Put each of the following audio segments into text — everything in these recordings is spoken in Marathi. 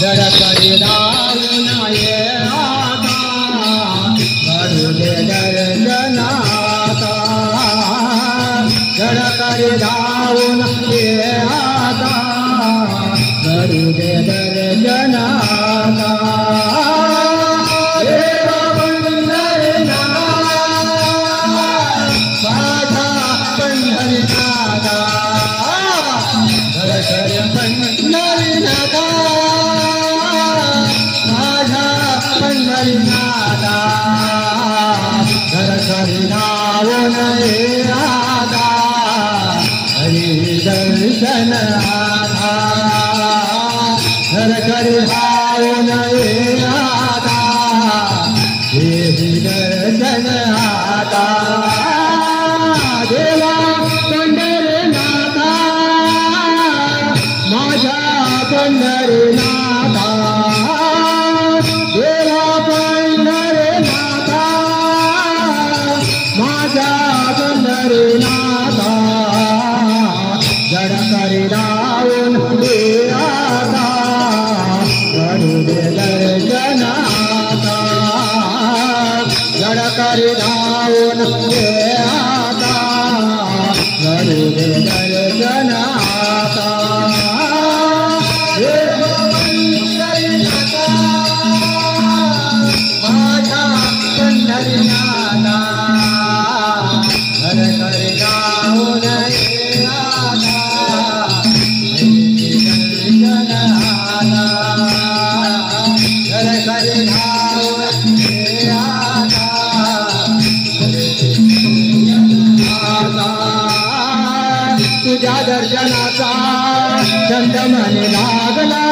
जड करी धावून ये आता घडू दे दर्शनाता जड करी धावून ये आता घडू दे दर्शनाता घर करी धावून ये आता हरी दर्शन आता घर करी धावून ये आता देवी दर्शन आता देवा पंढरीनाथा माझ्या पंढरीनाथा देवा पंढरीनाथा माझ्या पंढरीनाथा जड करी धावून ये आता घडू दे दर्शनाता जड करी धावून ये आता घडू दे दर्शनाता माझ्या पंढरीनाथा घर करी धावून ये आता दर्शनाता घर करी धावून ये आता तुझ्या दर्शनाचा छंद मने लागला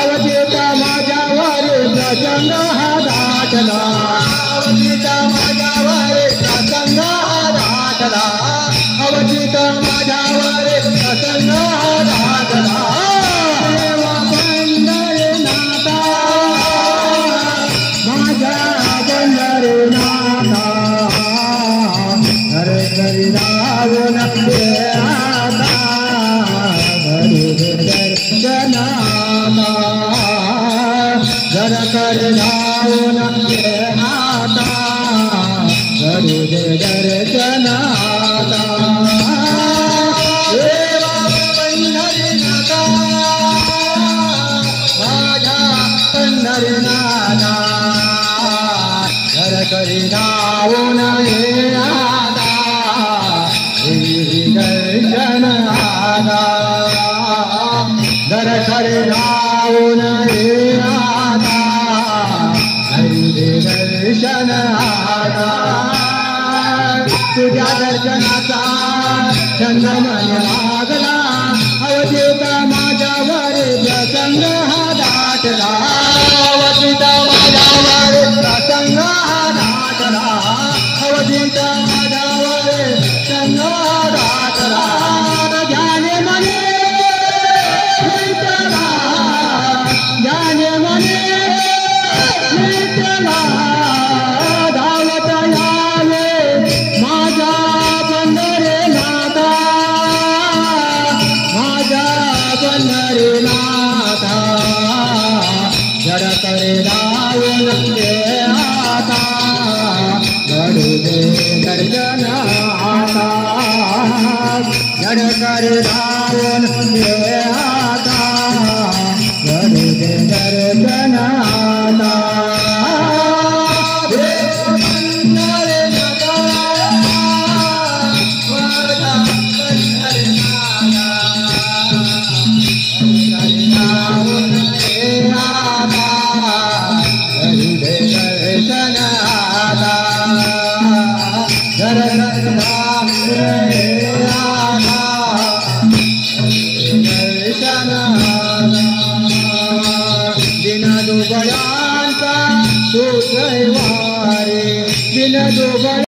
अवधीता माझ्यावर प्रसंग हा दाटला अवधीता माझ्यावर प्रसंग हा दाटला अवधीता माझ्यावर प्रसंग हा दाटला देवा पंढरीनाथा माझ्या पंढरीनाथा घर करी धावून ये आता घडू दे दर्शनाता घर करी धावून ये आता घडू दे दर्शनाता देवा पंढरीनाथा माझ्या पंढरीनाथा घर करी धावून ये आता देवी दर्शन आता घर करी धावून ये आता घडू दे दर्शन आता तुझ्या दर्शनाचा छंद मने लागला अवधीता माझ्यावर प्रसंग हा दाटला अवधीता माझ्यावर प्रसंग हा दाटला अवधीता माझ्यावर प्रसंग हा दाटला जाने मने विठ्ठला जाने मने विठ्ठला धावत यावे माझ्या पंढरीनाथा माझ्या पंढरीनाथा जड करी धावून ये आता घडू दे दर्शनाता जड करी धावून ये आता घडू दे दर्शनाता दिन दुबळ्यांचा